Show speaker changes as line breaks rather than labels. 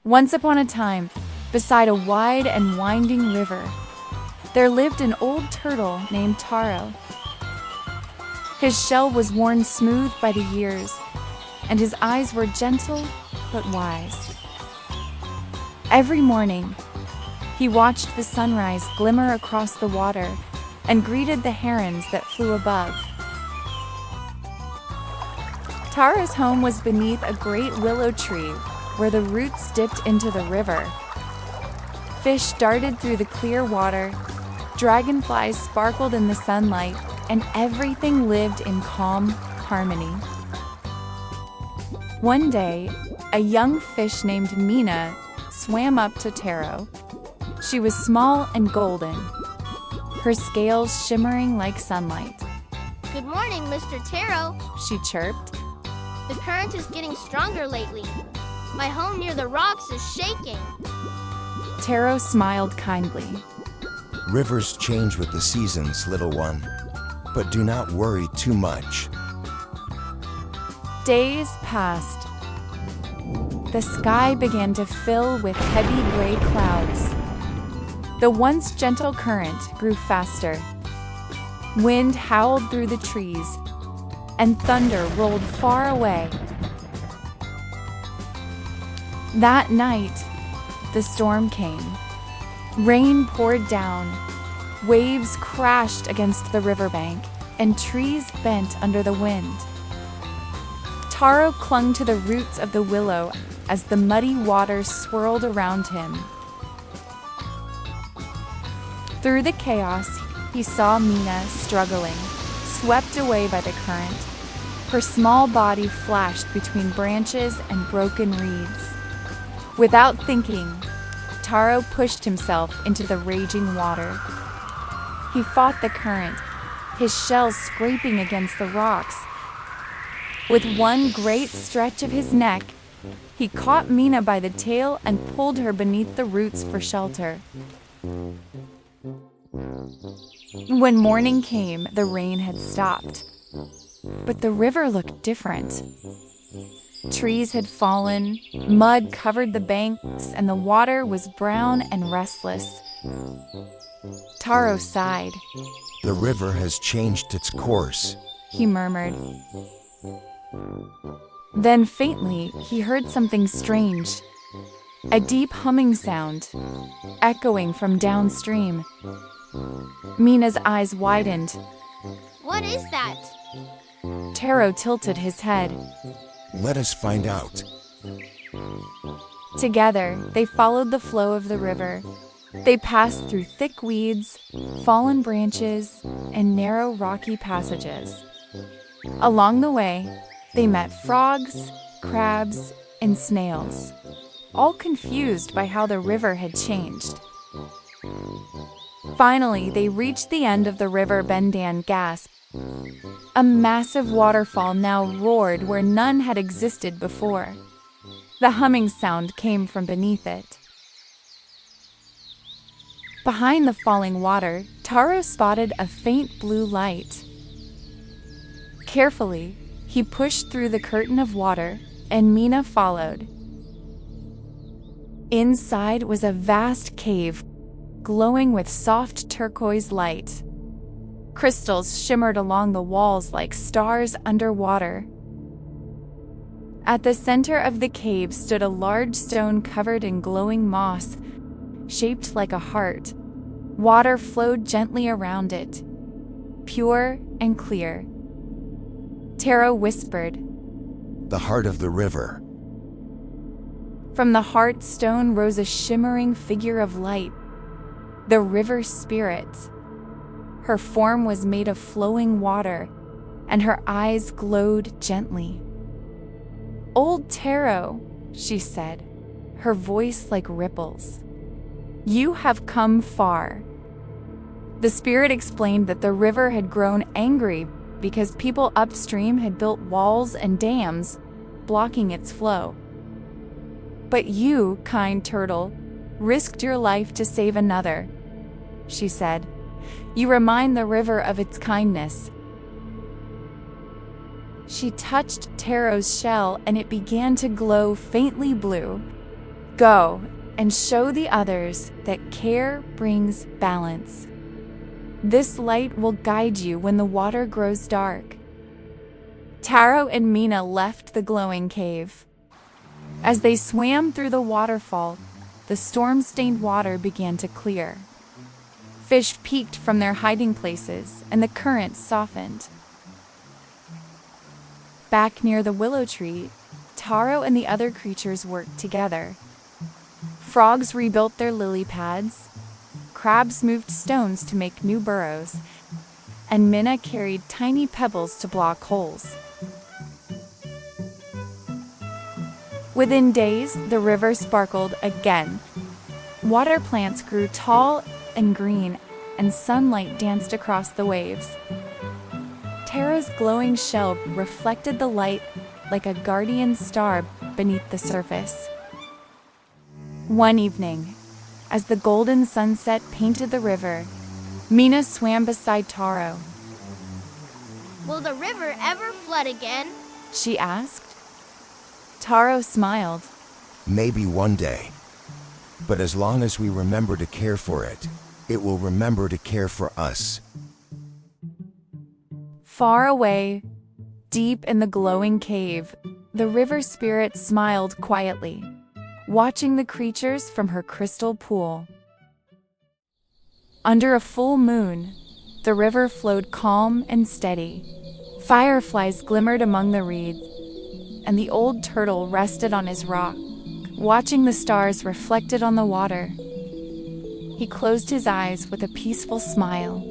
Once upon a time, beside a wide and winding river, there lived an old turtle named Taro. His shell was worn smooth by the years, and his eyes were gentle but wise. Every morning, he watched the sunrise glimmer across the water and greeted the herons that flew above. Taro's home was beneath a great willow tree where the roots dipped into the river. Fish darted through the clear water, dragonflies sparkled in the sunlight, and everything lived in calm harmony. One day, a young fish named Mina swam up to Taro. She was small and golden, her scales shimmering like sunlight.
Good morning, Mr. Taro.
She chirped.
The current is getting stronger lately. My home near the rocks is shaking.
Taro smiled kindly.
Rivers change with the seasons, little one, but do not worry too much.
Days passed. The sky began to fill with heavy gray clouds. The once gentle current grew faster. Wind howled through the trees, and thunder rolled far away. That night, the storm came. Rain poured down, waves crashed against the riverbank, and trees bent under the wind. Taro clung to the roots of the willow as the muddy water swirled around him. Through the chaos, he saw Mina struggling, swept away by the current. Her small body flashed between branches and broken reeds. Without thinking, Taro pushed himself into the raging water. He fought the current, his shells scraping against the rocks. With one great stretch of his neck, he caught Mina by the tail and pulled her beneath the roots for shelter. When morning came, the rain had stopped, but the river looked different. Trees had fallen, mud covered the banks, and the water was brown and restless. Taro sighed.
The river has changed its course,
He murmured. Then faintly, he heard something strange. A deep humming sound, echoing from downstream. Mina's eyes widened.
What is that?
Taro tilted his head.
Let us find out.
Together, they followed the flow of the river. They passed through thick weeds, fallen branches, and narrow rocky passages. Along the way, they met frogs, crabs, and snails, all confused by how the river had changed. Finally, they reached the end of the river. Bendan gasped. A massive waterfall now roared where none had existed before. The humming sound came from beneath it. Behind the falling water, Taro spotted a faint blue light. Carefully, he pushed through the curtain of water, and Mina followed. Inside was a vast cave, glowing with soft turquoise light. Crystals shimmered along the walls like stars underwater. At the center of the cave stood a large stone covered in glowing moss, shaped like a heart. Water flowed gently around it, pure and clear. Taro whispered.
The heart of the river.
From the heart stone rose a shimmering figure of light, the river spirit. Her form was made of flowing water, and her eyes glowed gently. Old Taro, she said, her voice like ripples. You have come far. The spirit explained that the river had grown angry because people upstream had built walls and dams, blocking its flow. But you, kind turtle, risked your life to save another, she said. You remind the river of its kindness. She touched Taro's shell and it began to glow faintly blue. Go and show the others that care brings balance. This light will guide you when the water grows dark. Taro and Mina left the glowing cave. As they swam through the waterfall, the storm-stained water began to clear. Fish peeked from their hiding places, and the current softened. Back near the willow tree, Taro and the other creatures worked together. Frogs rebuilt their lily pads, crabs moved stones to make new burrows, and Mina carried tiny pebbles to block holes. Within days, the river sparkled again. Water plants grew tall and green, and sunlight danced across the waves. Taro's glowing shell reflected the light like a guardian star beneath the surface. One evening, as the golden sunset painted the river, Mina swam beside Taro.
Will the river ever flood again?
She asked. Taro smiled.
Maybe one day. But as long as we remember to care for it, it will remember to care for us.
Far away, deep in the glowing cave, the river spirit smiled quietly, watching the creatures from her crystal pool. Under a full moon, the river flowed calm and steady. Fireflies glimmered among the reeds, and the old turtle rested on his rock, watching the stars reflected on the water. He closed his eyes with a peaceful smile.